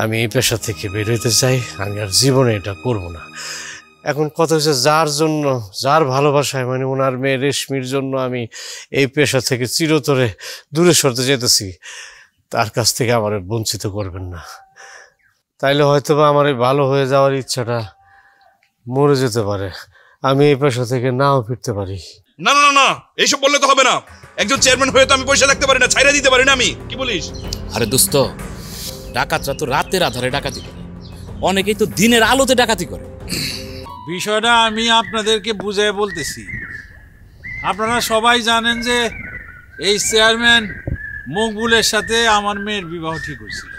আমি এই পেশা থেকে বের হইতে চাই। আমি আর জীবনে এটা করব না। এখন কথা হচ্ছে যার জন্য, যার ভালোবাসায়, মানে ওনার মেয়ে রেশমির জন্য আমি এই পেশা থেকে চিরতরে দূরে সরতে যেতেছি, তার কাছ থেকে আমার বঞ্চিত করবেন না। তাইলে হয়তো বা আমার এই ভালো হয়ে যাওয়ার ইচ্ছাটা মরে যেতে পারে। আমি এই পেশা থেকে নাও ফিরতে পারি। না না না, এইসব বললে তো হবে না। একজন চেয়ারম্যান হয়ে তো আমি পয়সা রাখতে পারি না, ছাইরা দিতে পারি না আমি। কি বলিস? আরে দোস্ত, ডাকাতরা তো রাতের আধারে ডাকাতি করে, অনেকেই তো দিনের আলোতে ডাকাতি করে। বিষয়টা আমি আপনাদেরকে বুঝাই বলতেছি। আপনারা সবাই জানেন যে এই চেয়ারম্যান মকবুলের সাথে আমার মেয়ের বিবাহ ঠিক হয়েছিল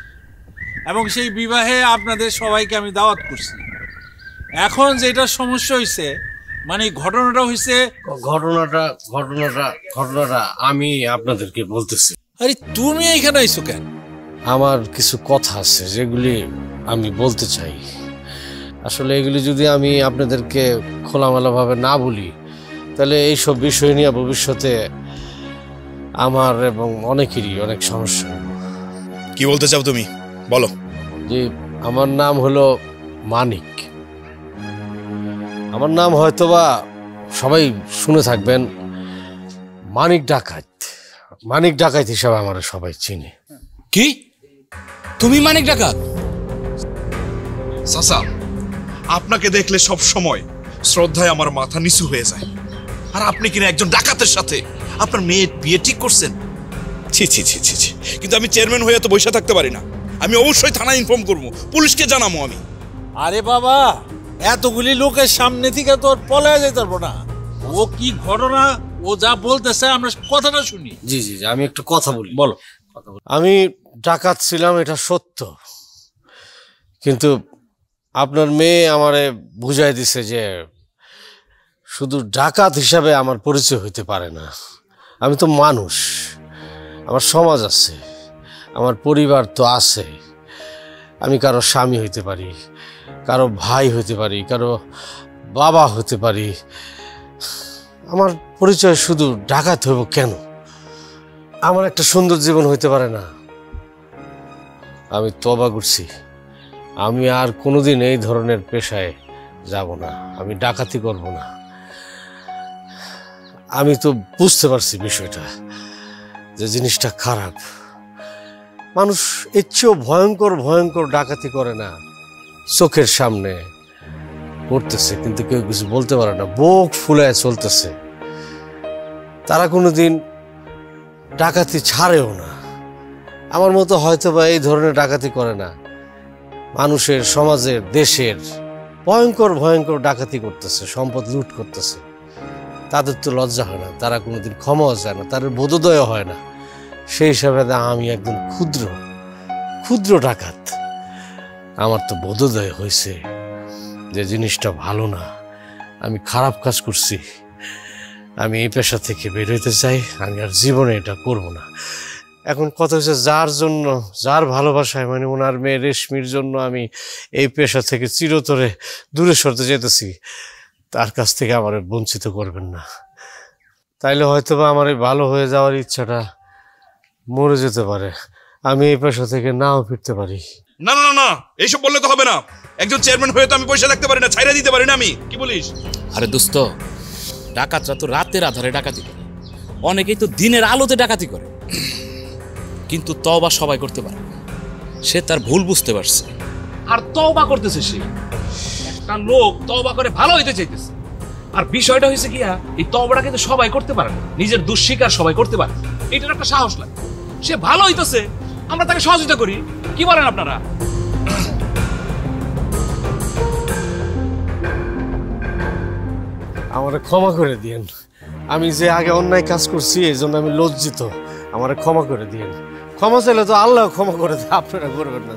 এবং সেই বিবাহে আপনাদের সবাইকে আমি দাওয়াত করছি। এখন যেটা সমস্যা হয়েছে, মানে ঘটনাটা হয়েছে, ঘটনাটা আমি আপনাদেরকে বলতেছি। আরে তুমি এখানে আইছো কেন? আমার কিছু কথা আছে যেগুলি আমি বলতে চাই। আসলে এগুলি যদি আমি আপনাদেরকে খোলামেলাভাবে না বলি, তাহলে এইসব বিষয় নিয়ে ভবিষ্যতে আমার এবং অনেকেরই অনেক সমস্যা। কি বলতে চাও তুমি? বলো। যে আমার নাম হলো মানিক। আমার নাম হয়তোবা সবাই শুনে থাকবেন, মানিক ডাকাত। মানিক ডাকাত হিসাবে আমার সবাই চিনে। কি তুমি মানিক ডাকাত? চাচা, আপনাকে দেখলে সব সময় শ্রদ্ধায় আমার মাথা নিচু হয়ে যায়। আর আপনি কিনা একজন ডাকাতের সাথে আপনার মেয়ের বিয়ে ঠিক করছেন? ছি ছি ছি ছি ছি। কিন্তু আমি চেয়ারম্যান হয়ে তো বসে থাকতে পারি না। আমি অবশ্যই থানায় ইনফর্ম করব, পুলিশকে জানাবো আমি। আরে বাবা, এতগুলি লোকের সামনে থেকে তোর পলায় যেতে পারবো না। ও কি ঘটনা, ও যা বলতেছে আমরা কথাটা শুনি। জি জি, আমি একটু কথা বলি। বলো। আমি ডাকাত ছিলাম, এটা সত্য, কিন্তু আপনার মেয়ে আমারে বুঝাই দিছে যে শুধু ডাকাত হিসাবে আমার পরিচয় হইতে পারে না। আমি তো মানুষ, আমার সমাজ আছে, আমার পরিবার তো আছে। আমি কারো স্বামী হইতে পারি, কারো ভাই হইতে পারি, কারো বাবা হতে পারি। আমার পরিচয় শুধু ডাকাত হইব কেন? আমার একটা সুন্দর জীবন হইতে পারে না? আমি তওবা করছি, আমি আর কোনোদিন এই ধরনের পেশায় যাব না। আমি ডাকাতি করব না। আমি তো বুঝতে পারছি বিষয়টা, যে জিনিসটা খারাপ। মানুষ এর চেয়েও ভয়ঙ্কর ভয়ঙ্কর ডাকাতি করে না, চোখের সামনে করতেছে কিন্তু কেউ কিছু বলতে পারে না, বুক ফুলায় চলতেছে। তারা কোনোদিন ডাকাতি ছাড়েও না। আমার মতো হয়তো বা এই ধরনের ডাকাতি করে না, মানুষের, সমাজের, দেশের ভয়ঙ্কর ভয়ঙ্কর ডাকাতি করতেছে, সম্পদ লুট করতেছে। তাদের তো লজ্জা হয় না, তারা কোনোদিন ক্ষমাও যায় না, তাদের বোধোদয় হয় না। সেই হিসাবে আমি একদম ক্ষুদ্র ডাকাত। আমার তো বোধোদয় হয়েছে যে জিনিসটা ভালো না, আমি খারাপ কাজ করছি। আমি এই পেশা থেকে বের হইতে চাই। আমি আর জীবনে এটা করব না। এখন কথা হচ্ছে যার জন্য, যার ভালোবাসায়, মানে ওনার মেয়ে রেশমির জন্য আমি এই পেশা থেকে চিরতরে দূরে সরতে যেতেছি, তার কাছ থেকে আমার বঞ্চিত করবেন না। তাইলে হয়তো বা আমার এই ভালো হয়ে যাওয়ার ইচ্ছাটা মরে যেতে পারে। আমি এই পেশা থেকে নাও ফিরতে পারি। না না না, এইসব বললে তো হবে না। একজন চেয়ারম্যান হয়ে তো আমি পয়সা রাখতে পারি না, ছাইরা দিতে পারি না আমি। কি বলিস? আরে দোস্ত, ডাকাতরা তো রাতের আধারে ডাকাতি করে, অনেকেই তো দিনের আলোতে ডাকাতি করে। কিন্তু তওবা সবাই করতে পারে না। সে তার ভুল বুঝতে পারছে আর তওবা করতেছে। সে একটা লোক তওবা করে ভালো হইতে চাইতেছে। আর বিষয়টা হয়েছে কি, এই তওবাটা কিন্তু সবাই করতে পারে না, নিজের দুঃস্বীকার সবাই করতে পারে। এটার একটা সাহস লাগে। সে ভালো হইতেছে, আমরা তাকে সহযোগিতা করি। কি বলেন আপনারা? আমারে ক্ষমা করে দিয়েন। আমি যে আগে অন্যায় কাজ করছি এই জন্য আমি লজ্জিত। আমারে ক্ষমা করে দিয়েন। ক্ষমা চাইলে তো আল্লাহ ক্ষমা করে দেয়, আপনারা করবেন না।